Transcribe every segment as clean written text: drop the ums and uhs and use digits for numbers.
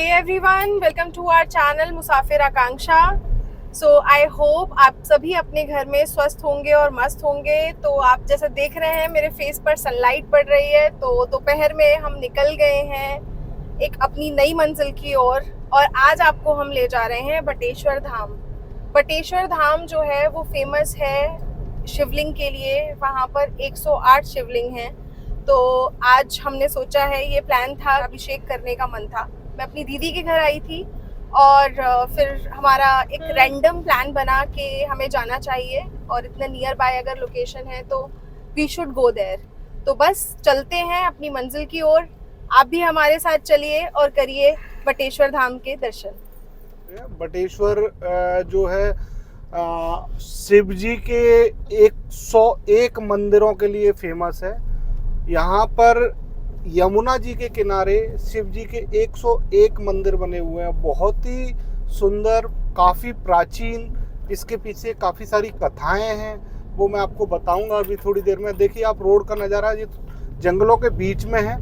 Hey everyone, welcome to our channel Musafir Akanksha. I hope आप सभी अपने घर में स्वस्थ होंगे और मस्त होंगे। तो आप जैसा देख रहे हैं मेरे फेस पर सनलाइट पड़ रही है, तो दोपहर में हम निकल गए हैं एक अपनी नई मंजिल की ओर। और आज आपको हम ले जा रहे हैं बटेश्वर धाम। बटेश्वर धाम जो है वो फेमस है शिवलिंग के लिए। वहाँ पर 108 शिवलिंग हैं। तो आज हमने सोचा है, ये प्लान था, अभिषेक करने का मन था। मैं अपनी दीदी के घर आई थी और फिर हमारा एक रैंडम प्लान बना कि हमें जाना चाहिए और इतना नियर बाय अगर लोकेशन है तो वी शुड गो देयर। तो बस चलते हैं अपनी मंजिल की ओर। आप भी हमारे साथ चलिए और करिए बटेश्वर धाम के दर्शन। बटेश्वर जो है शिव जी के 101 मंदिरों के लिए फेमस है। यहाँ पर यमुना जी के किनारे शिव जी के 101 मंदिर बने हुए हैं, बहुत ही सुंदर, काफ़ी प्राचीन। इसके पीछे काफ़ी सारी कथाएं हैं, वो मैं आपको बताऊंगा अभी थोड़ी देर में। देखिए आप रोड का नज़ारा, ये जंगलों के बीच में है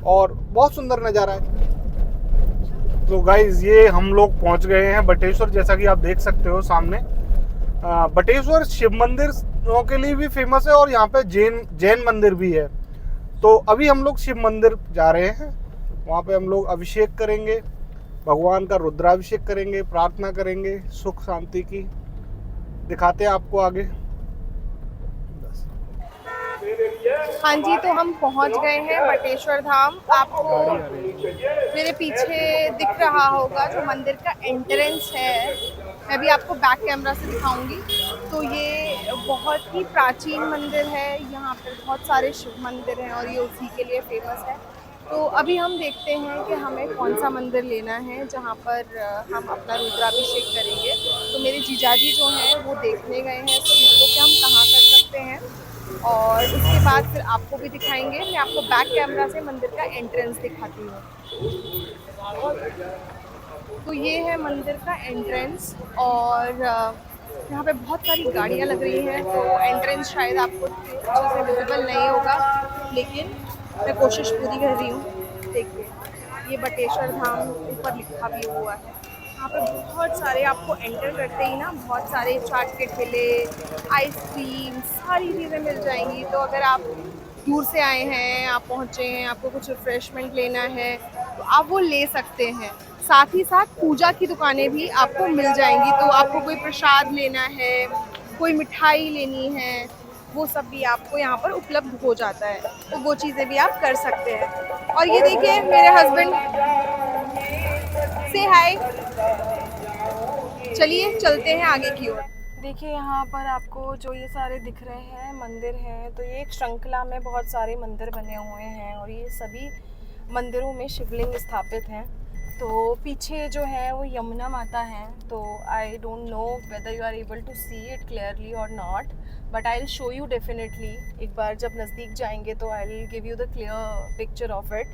और बहुत सुंदर नज़ारा है। तो गाइज ये हम लोग पहुंच गए हैं बटेश्वर, जैसा कि आप देख सकते हो सामने। बटेश्वर शिव मंदिरों के लिए भी फेमस है और यहाँ पे जैन मंदिर भी है। तो अभी हम लोग शिव मंदिर जा रहे हैं, वहाँ पे हम लोग अभिषेक करेंगे, भगवान का रुद्राभिषेक करेंगे, प्रार्थना करेंगे सुख शांति की। दिखाते हैं आपको आगे। हाँ जी, तो हम पहुंच गए हैं बटेश्वर धाम। आपको मेरे पीछे दिख रहा होगा जो मंदिर का एंट्रेंस है, मैं भी आपको बैक कैमरा से दिखाऊंगी। तो ये बहुत ही प्राचीन मंदिर है, यहाँ पर बहुत सारे शिव मंदिर हैं और ये उसी के लिए फेमस है। तो अभी हम देखते हैं कि हमें कौन सा मंदिर लेना है जहाँ पर हम अपना रुद्राभिषेक करेंगे। तो मेरे जीजाजी जो हैं वो देखने गए हैं इस चीज़ को कि हम कहाँ कर सकते हैं, और उसके बाद फिर आपको भी दिखाएंगे। मैं आपको बैक कैमरा से मंदिर का एंट्रेंस दिखाती हूँ। तो ये है मंदिर का एंट्रेंस और यहाँ पे बहुत सारी गाड़ियाँ लग रही हैं, तो एंट्रेंस शायद आपको अच्छे से विजिबल नहीं होगा, लेकिन मैं कोशिश पूरी कर रही हूँ। देखिए ये बटेश्वर धाम ऊपर लिखा भी हुआ है। यहाँ पे बहुत सारे, आपको एंटर करते ही ना बहुत सारे चाट के ठेले, आइसक्रीम, सारी चीज़ें मिल जाएंगी। तो अगर आप दूर से आए हैं, आप पहुँचे हैं, आपको कुछ रिफ्रेशमेंट लेना है तो आप वो ले सकते हैं। साथ ही साथ पूजा की दुकानें भी आपको मिल जाएंगी। तो आपको कोई प्रसाद लेना है, कोई मिठाई लेनी है, वो सब भी आपको यहाँ पर उपलब्ध हो जाता है। तो वो चीज़ें भी आप कर सकते हैं। और ये देखिए मेरे हस्बैंड, से हाय। चलिए चलते हैं आगे की ओर। देखिए यहाँ पर आपको जो ये सारे दिख रहे हैं मंदिर हैं, तो ये एक श्रृंखला में बहुत सारे मंदिर बने हुए हैं और ये सभी मंदिरों में शिवलिंग स्थापित हैं। तो पीछे जो है वो यमुना माता हैं। तो I don't know whether you are able to see it clearly और not, but I will show you definitely. एक बार जब नज़दीक जाएंगे तो I will give you the clear picture of it.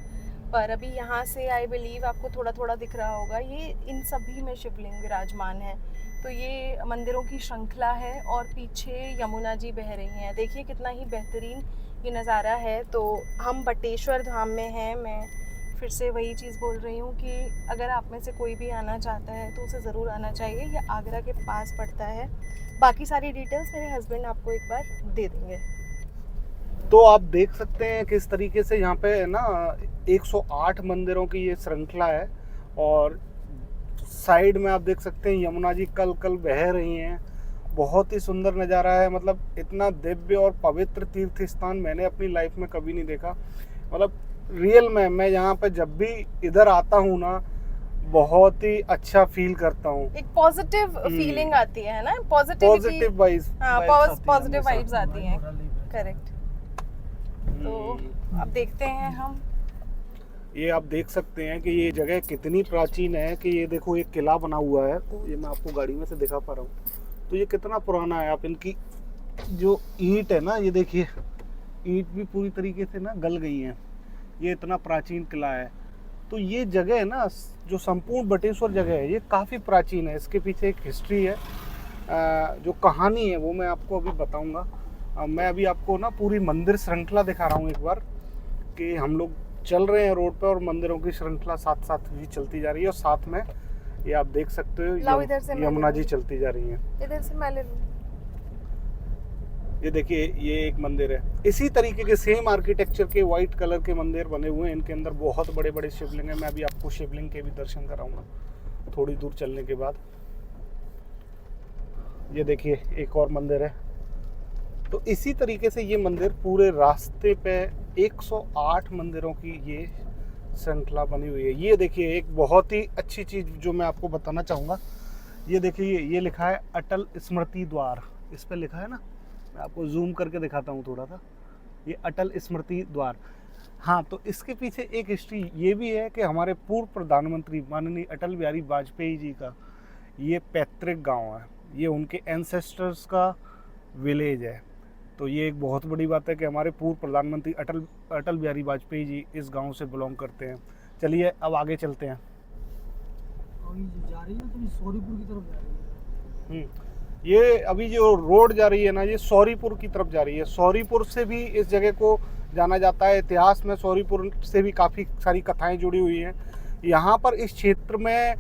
पर अभी यहाँ से आई बिलीव आपको थोड़ा थोड़ा दिख रहा होगा, ये इन सभी में शिवलिंग विराजमान है। तो ये मंदिरों की श्रृंखला है और पीछे यमुना जी बह रही हैं। देखिए कितना ही बेहतरीन ये नज़ारा है। तो हम बटेश्वर धाम में हैं। मैं फिर से वही चीज़ बोल रही हूँ कि अगर आप में से कोई भी आना चाहता है तो उसे ज़रूर आना चाहिए। ये आगरा के पास पड़ता है। बाकी सारी डिटेल्स मेरे हस्बैंड आपको एक बार दे देंगे। तो आप देख सकते हैं किस तरीके से यहाँ पे ना 108 मंदिरों की ये श्रृंखला है और साइड में आप देख सकते हैं यमुना जी कल कल बह रही हैं। बहुत ही सुंदर नज़ारा है। मतलब इतना दिव्य और पवित्र तीर्थ स्थान मैंने अपनी लाइफ में कभी नहीं देखा। मतलब रियल में मैं यहाँ पे जब भी इधर आता हूँ ना, बहुत ही अच्छा फील करता हूँ। एक पॉजिटिव फीलिंग आती है ना, पॉजिटिव वाइब्स, पॉजिटिव वाइब्स आती हैं। करेक्ट। तो अब देखते हैं हम। ये आप देख सकते हैं कि ये जगह कितनी प्राचीन है कि ये देखो एक किला बना हुआ है। तो ये मैं आपको गाड़ी में से दिखा पा रहा हूँ। तो ये कितना पुराना है। आप इनकी जो ईंट है ना, ये देखिए ईंट भी पूरी तरीके से ना गल गई हैं। ये इतना प्राचीन किला है। तो ये जगह है ना, जो संपूर्ण बटेश्वर जगह है, ये काफ़ी प्राचीन है। इसके पीछे एक हिस्ट्री है, जो कहानी है वो मैं आपको अभी बताऊंगा। मैं अभी आपको ना पूरी मंदिर श्रृंखला दिखा रहा हूँ एक बार, कि हम लोग चल रहे हैं रोड पे और मंदिरों की श्रृंखला साथ साथ भी चलती जा रही है और साथ में ये आप देख सकते लाओ हो इधर से मैं यमुना ले जी लूं। चलती जा रही हैं। इधर से मैं ले लूं। ये देखिए ये एक मंदिर है, इसी तरीके के सेम आर्किटेक्चर के व्हाइट कलर के मंदिर बने हुए हैं। इनके अंदर बहुत बड़े बड़े शिवलिंग हैं। मैं अभी आपको शिवलिंग के भी दर्शन कराऊंगा थोड़ी दूर चलने के बाद। ये देखिए एक और मंदिर है। तो इसी तरीके से ये मंदिर पूरे रास्ते पे 108 मंदिरों की ये श्रृंखला बनी हुई है। ये देखिए एक बहुत ही अच्छी चीज़ जो मैं आपको बताना चाहूँगा, ये देखिए ये लिखा है अटल स्मृति द्वार। इस पर लिखा है ना, मैं आपको जूम करके दिखाता हूँ थोड़ा सा। ये अटल स्मृति द्वार। हाँ, तो इसके पीछे एक हिस्ट्री ये भी है कि हमारे पूर्व प्रधानमंत्री माननीय अटल बिहारी वाजपेयी जी का ये पैतृक गांव है, ये उनके एंसेस्टर्स का विलेज है। तो ये एक बहुत बड़ी बात है कि हमारे पूर्व प्रधानमंत्री अटल बिहारी वाजपेयी जी इस गांव से बिलोंग करते हैं। चलिए अब आगे चलते हैं। जा रही है तो ये सौरीपुर की तरफ जा रही है। ये अभी जो रोड जा रही है ना, ये सौरीपुर की तरफ जा रही है। सौरीपुर से भी इस जगह को जाना जाता है। इतिहास में सौरीपुर से भी काफ़ी सारी कथाएं जुड़ी हुई हैं। यहाँ पर इस क्षेत्र में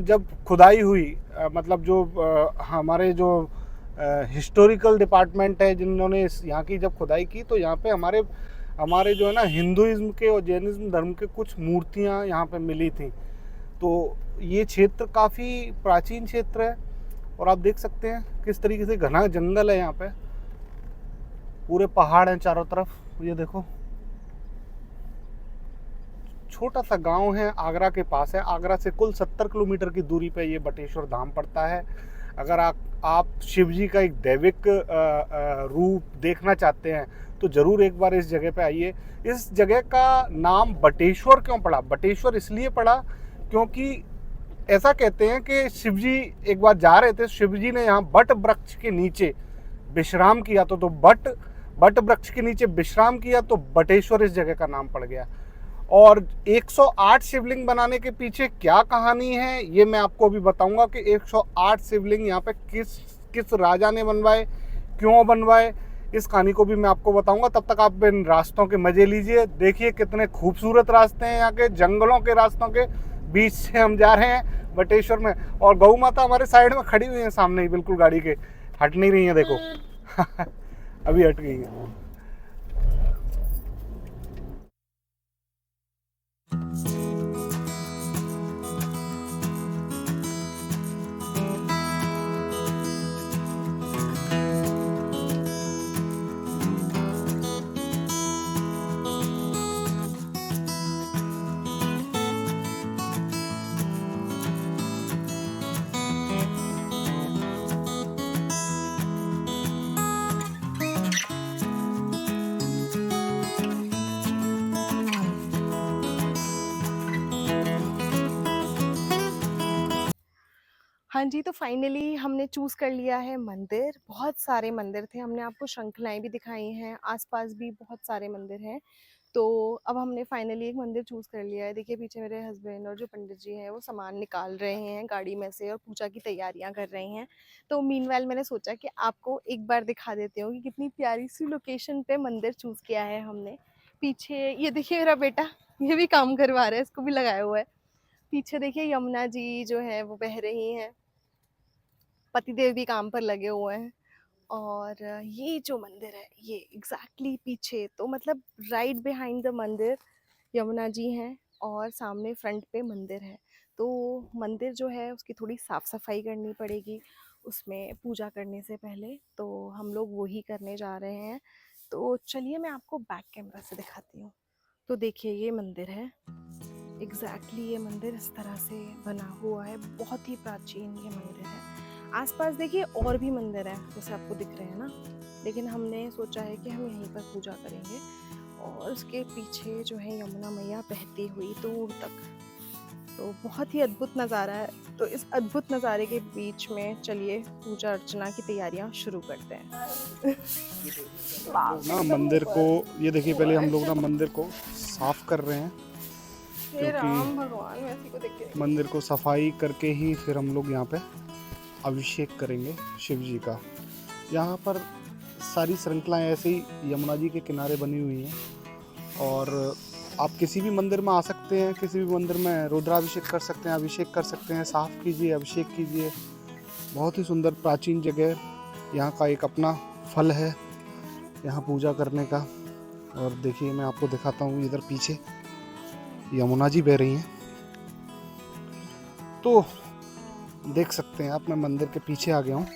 जब खुदाई हुई, मतलब जो हमारे जो हिस्टोरिकल डिपार्टमेंट है जिन्होंने यहाँ की जब खुदाई की, तो यहाँ पे हमारे जो है ना हिंदुइज्म के और जैनिज्म धर्म के कुछ मूर्तियाँ यहाँ पे मिली थी। तो ये क्षेत्र काफ़ी प्राचीन क्षेत्र है और आप देख सकते हैं किस तरीके से घना जंगल है। यहाँ पे पूरे पहाड़ हैं चारों तरफ। ये देखो छोटा सा गांव है, आगरा के पास है। आगरा से कुल 70 किलोमीटर की दूरी पे ये बटेश्वर धाम पड़ता है। अगर आप शिव जी का एक दैविक रूप देखना चाहते हैं तो ज़रूर एक बार इस जगह पे आइए। इस जगह का नाम बटेश्वर क्यों पड़ा? बटेश्वर इसलिए पड़ा क्योंकि ऐसा कहते हैं कि शिव जी एक बार जा रहे थे, शिव जी ने यहाँ बट वृक्ष के नीचे विश्राम किया। तो बट वृक्ष के नीचे विश्राम किया तो बटेश्वर इस जगह का नाम पड़ गया। और 108 शिवलिंग बनाने के पीछे क्या कहानी है ये मैं आपको अभी बताऊंगा कि 108 शिवलिंग यहाँ पे किस राजा ने बनवाए, क्यों बनवाए, इस कहानी को भी मैं आपको बताऊंगा। तब तक आप इन रास्तों के मजे लीजिए। देखिए कितने खूबसूरत रास्ते हैं यहाँ के, जंगलों के रास्तों के बीच से हम जा रहे हैं बटेश्वर में। और गौ माता हमारे साइड में खड़ी हुई है सामने ही, बिल्कुल गाड़ी के, हट नहीं रही है देखो अभी हट गई है। हाँ जी, तो फाइनली हमने चूज़ कर लिया है मंदिर। बहुत सारे मंदिर थे, हमने आपको श्रृंखलाएँ भी दिखाई हैं, आस-पास भी बहुत सारे मंदिर हैं। तो अब हमने फाइनली एक मंदिर चूज़ कर लिया है। देखिए पीछे मेरे हस्बैंड और जो पंडित जी हैं वो सामान निकाल रहे हैं गाड़ी में से और पूजा की तैयारियां कर रहे हैं। तो मीनवाइल मैंने सोचा कि आपको एक बार दिखा देती हूँ कि कितनी प्यारी सी लोकेशन पे मंदिर चूज़ किया है हमने। पीछे ये देखिए मेरा बेटा, ये भी काम करवा रहा है, इसको भी लगाया हुआ है। पीछे देखिए यमुना जी जो है वो बह रही हैं, पतिदेव भी काम पर लगे हुए हैं। और ये जो मंदिर है ये एग्जैक्टली पीछे, तो मतलब राइट बिहाइंड द मंदिर यमुना जी हैं और सामने फ्रंट पे मंदिर है। तो मंदिर जो है उसकी थोड़ी साफ़ सफाई करनी पड़ेगी उसमें पूजा करने से पहले, तो हम लोग वही करने जा रहे हैं। तो चलिए मैं आपको बैक कैमरा से दिखाती हूँ। तो देखिए ये मंदिर है, एग्जैक्टली ये मंदिर इस तरह से बना हुआ है, बहुत ही प्राचीन ये मंदिर है। आसपास देखिए और भी मंदिर हैं जैसे आपको दिख रहे हैं ना, लेकिन हमने सोचा है कि हम यहीं पर पूजा करेंगे। और उसके पीछे जो है यमुना मैया बहती हुई दूर तक, तो बहुत ही अद्भुत नज़ारा है। तो इस अद्भुत नज़ारे के बीच में चलिए पूजा अर्चना की तैयारियां शुरू करते हैं। ना मंदिर को ये देखिए, पहले हम लोग ना मंदिर को साफ कर रहे हैं हे राम भगवान, मैं इसी को देख के मंदिर को सफाई करके ही फिर हम लोग यहाँ पे अभिषेक करेंगे शिव जी का। यहाँ पर सारी श्रृंखलाएँ ऐसे ही यमुना जी के किनारे बनी हुई हैं और आप किसी भी मंदिर में आ सकते हैं, किसी भी मंदिर में रुद्राभिषेक कर सकते हैं, अभिषेक कर सकते हैं, साफ कीजिए, अभिषेक कीजिए। बहुत ही सुंदर प्राचीन जगह, यहाँ का एक अपना फल है यहाँ पूजा करने का। और देखिए मैं आपको दिखाता हूँ, इधर पीछे यमुना जी बह रही हैं, तो देख सकते हैं आप। मैं मंदिर के पीछे आ गया हूँ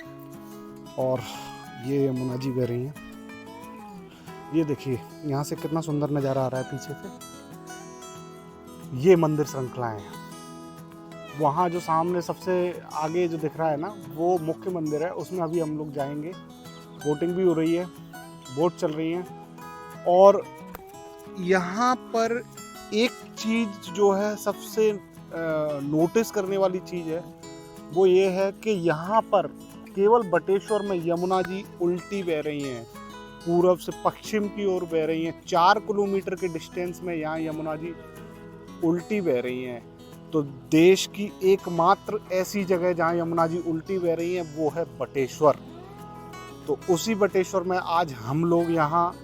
और ये यमुना जी बह रही हैं। ये देखिए यहाँ से कितना सुंदर नज़ारा आ रहा है पीछे से। ये मंदिर श्रृंखलाएं हैं। वहाँ जो सामने सबसे आगे जो दिख रहा है ना, वो मुख्य मंदिर है, उसमें अभी हम लोग जाएंगे। बोटिंग भी हो रही है, बोट चल रही हैं। और यहाँ पर एक चीज़ जो है सबसे नोटिस करने वाली चीज़ है, वो ये है कि यहाँ पर केवल बटेश्वर में यमुना जी उल्टी बह रही हैं, पूरब से पश्चिम की ओर बह रही हैं। 4 किलोमीटर के डिस्टेंस में यहाँ यमुना जी उल्टी बह रही हैं। तो देश की एकमात्र ऐसी जगह जहाँ यमुना जी उल्टी बह रही हैं वो है बटेश्वर। तो उसी बटेश्वर में आज हम लोग यहाँ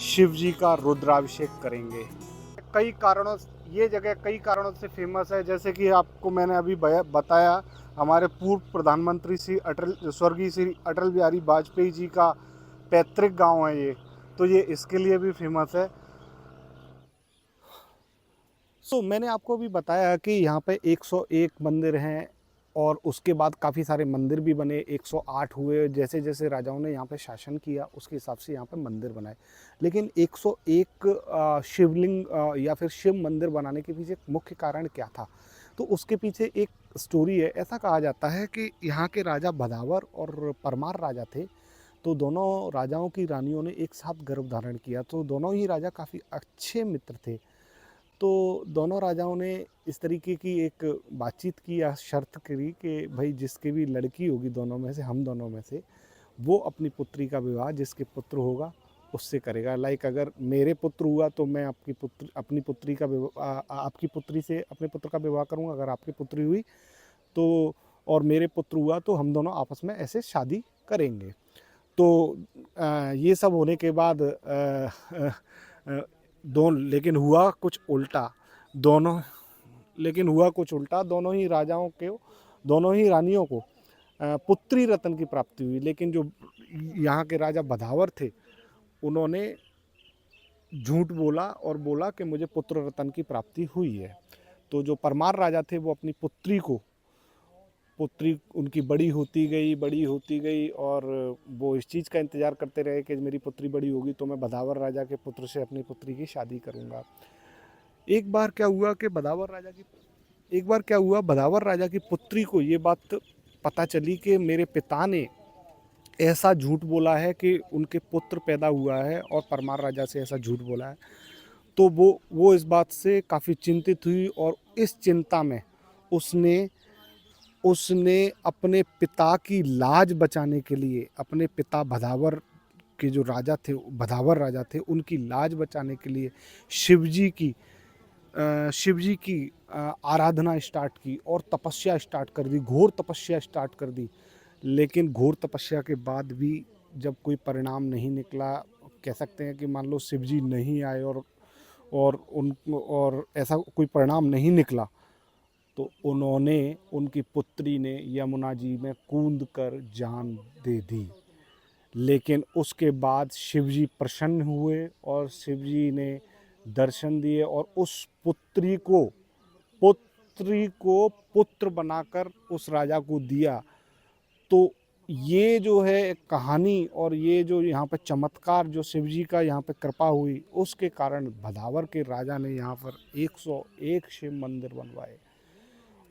शिव जी का रुद्राभिषेक करेंगे। कई कारणों ये जगह कई कारणों से फेमस है, जैसे कि आपको मैंने अभी बताया, हमारे पूर्व प्रधानमंत्री स्वर्गीय श्री अटल बिहारी वाजपेयी जी का पैतृक गांव है ये, तो ये इसके लिए भी फेमस है। मैंने आपको भी बताया कि यहाँ पे 101 मंदिर हैं और उसके बाद काफ़ी सारे मंदिर भी बने, 108 हुए। जैसे जैसे राजाओं ने यहाँ पे शासन किया उसके हिसाब से यहाँ पे मंदिर बनाए। लेकिन 101 शिवलिंग या फिर शिव मंदिर बनाने के पीछे मुख्य कारण क्या था, तो उसके पीछे एक स्टोरी है। ऐसा कहा जाता है कि यहाँ के राजा भदावर और परमार राजा थे, तो दोनों राजाओं की रानियों ने एक साथ गर्भ धारण किया। तो दोनों ही राजा काफ़ी अच्छे मित्र थे। तो दोनों राजाओं ने इस तरीके की एक बातचीत की या शर्त करी कि भाई जिसकी भी लड़की होगी दोनों में से, हम दोनों में से, वो अपनी पुत्री का विवाह जिसके पुत्र होगा उससे करेगा। लाइक अगर मेरे पुत्र हुआ तो मैं अपनी पुत्री का आपकी पुत्री से अपने पुत्र का विवाह करूँगा। अगर आपकी पुत्री हुई तो और मेरे पुत्र हुआ तो हम दोनों आपस में ऐसे शादी करेंगे। तो ये सब होने के बाद लेकिन हुआ कुछ उल्टा। दोनों ही राजाओं के, दोनों ही रानियों को पुत्री रत्न की प्राप्ति हुई। लेकिन जो यहाँ के राजा भदावर थे, उन्होंने झूठ बोला और बोला कि मुझे पुत्र रत्न की प्राप्ति हुई है। तो जो परमार राजा थे वो अपनी पुत्री उनकी बड़ी होती गई और वो इस चीज़ का इंतज़ार करते रहे कि मेरी पुत्री बड़ी होगी तो मैं भदावर राजा के पुत्र से अपनी पुत्री की शादी करूंगा। एक बार क्या हुआ भदावर राजा की पुत्री को ये बात पता चली कि मेरे पिता ने ऐसा झूठ बोला है कि उनके पुत्र पैदा हुआ है और परमार राजा से ऐसा झूठ बोला है। तो वो इस बात से काफ़ी चिंतित हुई और इस चिंता में उसने अपने पिता की लाज बचाने के लिए, अपने पिता भदावर के जो भदावर राजा थे, उनकी लाज बचाने के लिए शिव जी की आराधना स्टार्ट की और तपस्या स्टार्ट कर दी, घोर तपस्या स्टार्ट कर दी। लेकिन घोर तपस्या के बाद भी जब कोई परिणाम नहीं निकला, कह सकते हैं कि मान लो शिव जी नहीं आए और ऐसा कोई परिणाम नहीं निकला, तो उनकी पुत्री ने यमुना जी में कूद कर जान दे दी। लेकिन उसके बाद शिवजी प्रसन्न हुए और शिवजी ने दर्शन दिए और उस पुत्री को पुत्र बनाकर उस राजा को दिया। तो ये जो है कहानी और ये जो यहाँ पे चमत्कार जो शिवजी का यहाँ पे कृपा हुई, उसके कारण भदावर के राजा ने यहाँ पर 101 शिव मंदिर बनवाए।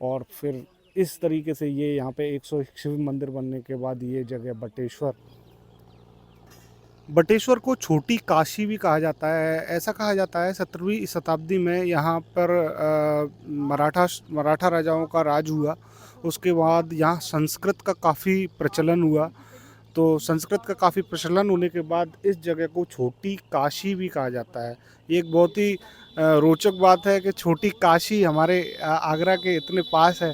और फिर इस तरीके से ये यहाँ पे 101 शिव मंदिर बनने के बाद ये जगह बटेश्वर को छोटी काशी भी कहा जाता है। ऐसा कहा जाता है 17वीं शताब्दी में यहाँ पर मराठा राजाओं का राज हुआ, उसके बाद यहाँ संस्कृत का काफ़ी प्रचलन हुआ। तो संस्कृत का काफ़ी प्रचलन होने के बाद इस जगह को छोटी काशी भी कहा जाता है। एक बहुत ही रोचक बात है कि छोटी काशी हमारे आगरा के इतने पास है।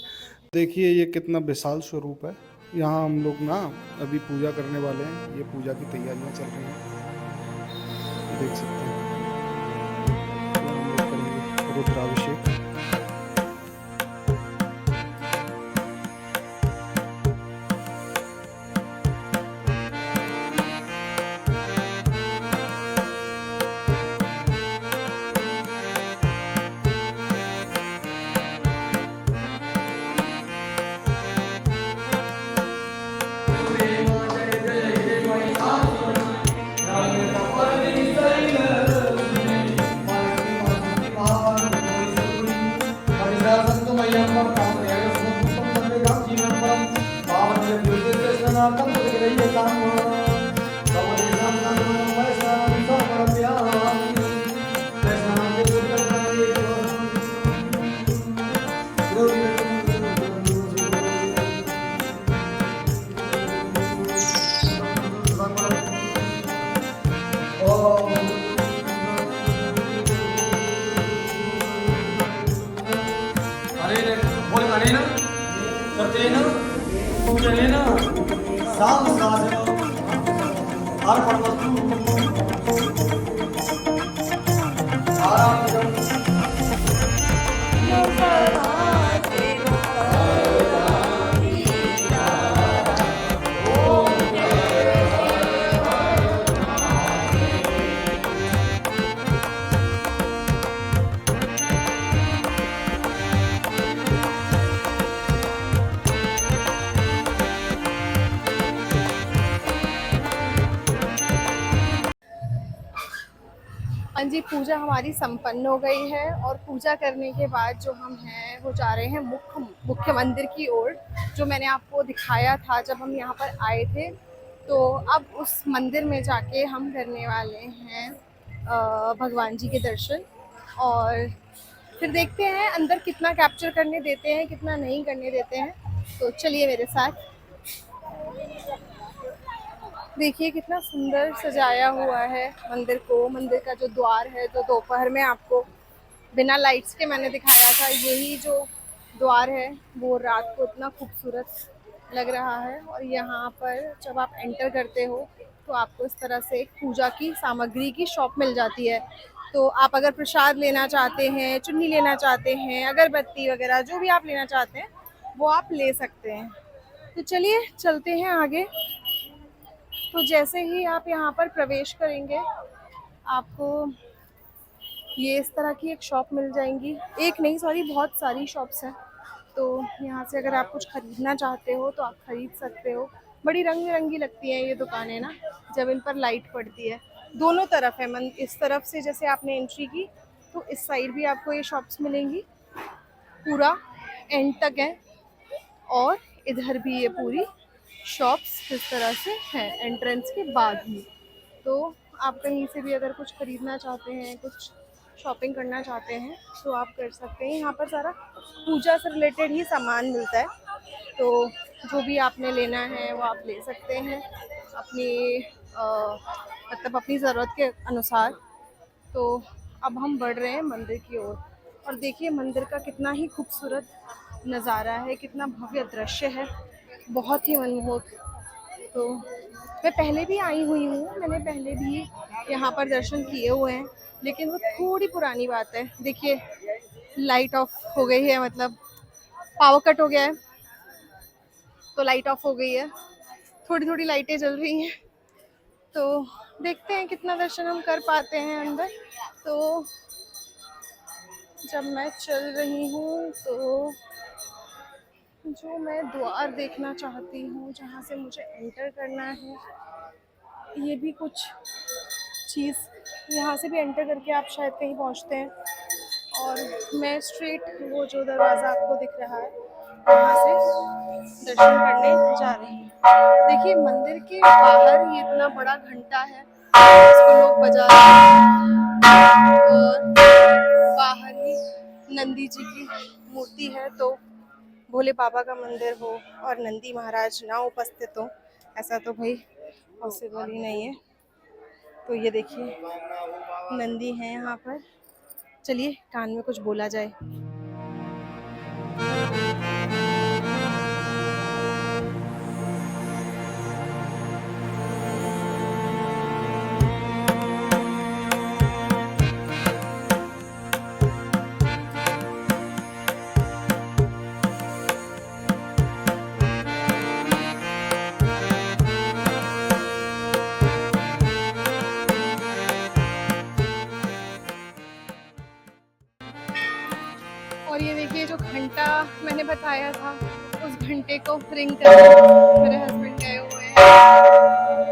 देखिए ये कितना विशाल स्वरूप है। यहाँ हम लोग ना अभी पूजा करने वाले हैं, ये पूजा की तैयारियां चल रही हैं, देख सकते हैं। रुद्राभिषेक। हाँ जी, पूजा हमारी संपन्न हो गई है और पूजा करने के बाद जो हम हैं वो जा रहे हैं मुख्य मंदिर की ओर, जो मैंने आपको दिखाया था जब हम यहाँ पर आए थे। तो अब उस मंदिर में जाके हम करने वाले हैं भगवान जी के दर्शन, और फिर देखते हैं अंदर कितना कैप्चर करने देते हैं, कितना नहीं करने देते हैं। तो चलिए मेरे साथ। देखिए कितना सुंदर सजाया हुआ है मंदिर को। मंदिर का जो द्वार है, जो दोपहर में आपको बिना लाइट्स के मैंने दिखाया था, यही जो द्वार है वो रात को इतना खूबसूरत लग रहा है। और यहाँ पर जब आप एंटर करते हो तो आपको इस तरह से एक पूजा की सामग्री की शॉप मिल जाती है। तो आप अगर प्रसाद लेना चाहते हैं, चुन्नी लेना चाहते हैं, अगरबत्ती वगैरह जो भी आप लेना चाहते हैं वो आप ले सकते हैं। तो चलिए चलते हैं आगे। तो जैसे ही आप यहाँ पर प्रवेश करेंगे आपको ये इस तरह की एक शॉप मिल जाएंगी। एक नहीं, सॉरी, बहुत सारी शॉप्स हैं। तो यहाँ से अगर आप कुछ ख़रीदना चाहते हो तो आप ख़रीद सकते हो। बड़ी रंग बिरंगी लगती हैं ये दुकानें ना, जब इन पर लाइट पड़ती है। दोनों तरफ है, मन इस तरफ से जैसे आपने एंट्री की तो इस साइड भी आपको ये शॉप्स मिलेंगी, पूरा एंड तक है। और इधर भी ये पूरी शॉप्स इस तरह से हैं एंट्रेंस के बाद ही। तो आप कहीं से भी अगर कुछ ख़रीदना चाहते हैं, कुछ शॉपिंग करना चाहते हैं तो आप कर सकते हैं। यहाँ पर सारा पूजा से रिलेटेड ही सामान मिलता है, तो जो भी आपने लेना है वो आप ले सकते हैं अपनी मतलब अपनी ज़रूरत के अनुसार। तो अब हम बढ़ रहे हैं मंदिर की ओर, और देखिए मंदिर का कितना ही खूबसूरत नज़ारा है, कितना भव्य दृश्य है, बहुत ही मनमोहक। तो मैं पहले भी आई हुई हूँ, मैंने पहले भी यहाँ पर दर्शन किए हुए हैं, लेकिन वो थोड़ी पुरानी बात है। देखिए लाइट ऑफ हो गई है, मतलब पावर कट हो गया है तो लाइट ऑफ हो गई है, थोड़ी थोड़ी लाइटें जल रही हैं। तो देखते हैं कितना दर्शन हम कर पाते हैं अंदर। तो जब मैं चल रही हूँ तो जो मैं द्वार देखना चाहती हूँ जहाँ से मुझे एंटर करना है, ये भी कुछ चीज़ यहाँ से भी एंटर करके आप शायद कहीं पहुँचते हैं। और मैं स्ट्रेट वो जो दरवाज़ा आपको दिख रहा है वहाँ से दर्शन करने जा रही हूँ। देखिए मंदिर के बाहर ये इतना बड़ा घंटा है, इसको लोग बजा रहे हैं, और बाहर ही नंदी जी की मूर्ति है। तो भोले बाबा का मंदिर हो और नंदी महाराज ना उपस्थित हो, ऐसा तो भाई पॉसिबल ही नहीं है। तो ये देखिए नंदी है यहाँ पर। चलिए कान में कुछ बोला जाए। आया था उस घंटे को रिंग करने। मेरे हस्बैंड गए हुए हैं।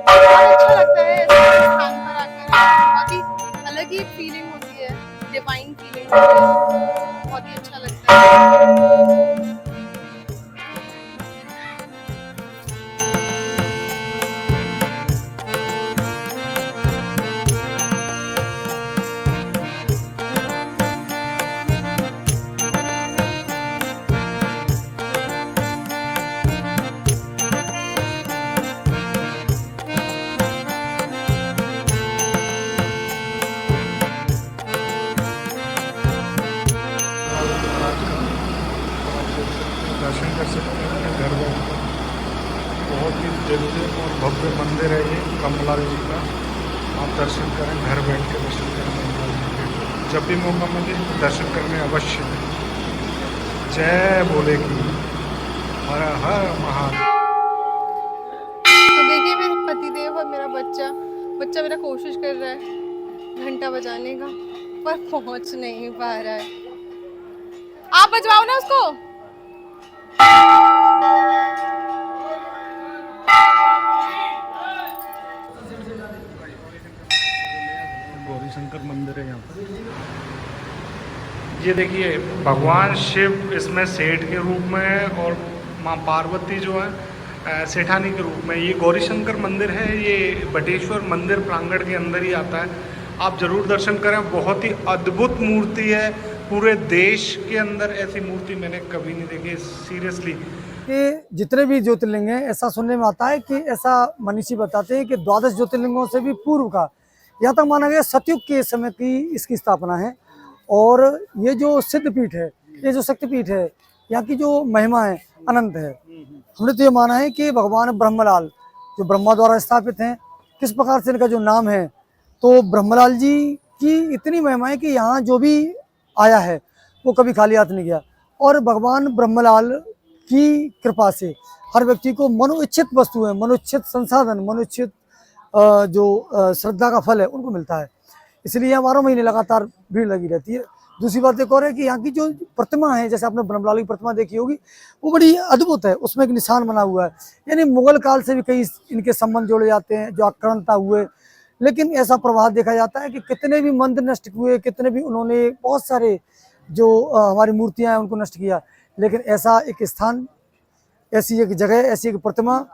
बहुत अच्छा लगता है ऐसे स्थान पर आकर, बहुत ही अलग ही फीलिंग होती है, डिवाइन फीलिंग होती है, बहुत ही अच्छा लगता है। दर्शन कर सकते हैं अपने घर बैठकर। बहुत ही दिव्य और भव्य मंदिर है ये कमला जी का। आप दर्शन करें, घर बैठ के दर्शन करें कमला जी के। जब भी मौका मिले दर्शन करने अवश्य दें। जय बोले की हर हर महादेव। तो देखिए मेरे पतिदेव और मेरा बच्चा मेरा कोशिश कर रहा है घंटा बजाने का, पर पहुंच नहीं पा रहा है। आप बजवाओ ना उसको। गौरी शंकर मंदिर है यहाँ पर। ये देखिए भगवान शिव इसमें सेठ के रूप में है और माँ पार्वती जो है सेठानी के रूप में। ये गौरी शंकर मंदिर है, ये बटेश्वर मंदिर प्रांगण के अंदर ही आता है। आप ज़रूर दर्शन करें, बहुत ही अद्भुत मूर्ति है। पूरे देश के अंदर ऐसी मूर्ति मैंने कभी नहीं देखी, सीरियसली। कि जितने भी ज्योतिर्लिंग हैं, ऐसा सुनने में आता है कि ऐसा मनीषी बताते हैं कि 12 ज्योतिर्लिंगों से भी पूर्व का, यहाँ तक माना गया सतयुग के समय की इसकी स्थापना है। और ये जो सिद्धपीठ है, ये जो शक्तिपीठ है, यहाँ की जो महिमा है अनंत है। हमने तो ये माना है कि भगवान ब्रह्मलाल जो ब्रह्मा द्वारा स्थापित हैं, किस प्रकार से इनका जो नाम है, तो ब्रह्मलाल जी की इतनी महिमा है कि यहाँ जो भी आया है वो कभी खाली हाथ नहीं गया। और भगवान ब्रह्मलाल की कृपा से हर व्यक्ति को मनोइच्छित वस्तु है, मनोइच्छित संसाधन, मनोइच्छित जो श्रद्धा का फल है उनको मिलता है। इसलिए यहाँ 12 महीने लगातार भीड़ लगी रहती है। दूसरी बात एक और है कि यहाँ की जो प्रतिमा है, जैसे आपने ब्रह्मलाल की प्रतिमा देखी होगी, वो बड़ी अद्भुत है। उसमें एक निशान बना हुआ है, यानी मुगल काल से भी कई इनके संबंध जोड़े जाते हैं, जो आक्रांता हुए। लेकिन ऐसा प्रभाव देखा जाता है कि कितने भी मंदिर नष्ट हुए, कितने भी उन्होंने बहुत सारे जो हमारी मूर्तियाँ हैं उनको नष्ट किया, लेकिन ऐसा एक स्थान, ऐसी एक जगह, ऐसी एक प्रतिमा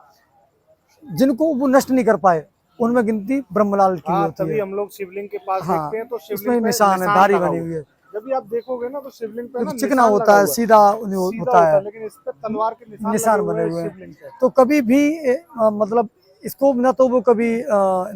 जिनको वो नष्ट नहीं कर पाए, उनमें गिनती ब्रह्मलाल की होती तभी है। हम लोग शिवलिंग के पास हाँ, देखते हैं तो उसमें शिवलिंग पे निशान है, धारी लगा बनी हुआ हुई है। जब भी आप देखोगे ना तो शिवलिंग पे ना चिकना निशान होता लगा है, हुआ सीधा सीधा होता है, लेकिन इस पे तलवार के निशान लगे बने हुए शिवलिंग हैं। पे। तो कभी भी मतलब इसको ना तो वो कभी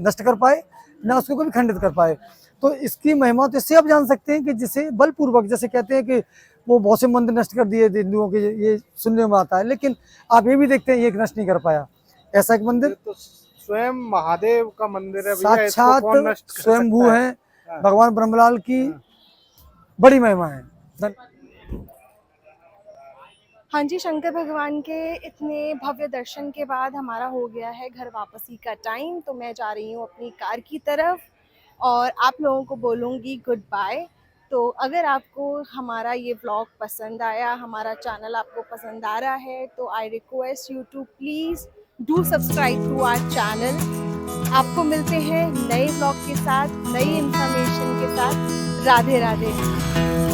नष्ट कर पाए, ना उसको कभी खंडित कर पाए। तो इसकी महिमा तो इससे आप जान सकते हैं कि जिसे बलपूर्वक, जैसे कहते हैं कि वो बहुत से मंदिर नष्ट कर दिए हिंदुओं के, ये सुनने में आता है, लेकिन आप ये भी देखते हैं ये एक नष्ट नहीं कर पाया। ऐसा एक मंदिर तो स्वयं महादेव का मंदिर है भैया, इसको साक्षात कौन नष्ट कर स्वयंभू सकता है। भगवान ब्रह्मलाल की बड़ी महिमा है। हाँ जी, शंकर भगवान के इतने भव्य दर्शन के बाद हमारा हो गया है घर वापसी का टाइम। तो मैं जा रही हूँ अपनी कार की तरफ और आप लोगों को बोलूँगी गुड बाय। तो अगर आपको हमारा ये व्लॉग पसंद आया, हमारा चैनल आपको पसंद आ रहा है, तो I request you to please do subscribe to our channel. आपको मिलते हैं नए व्लॉग के साथ, नई इन्फॉर्मेशन के साथ। राधे राधे।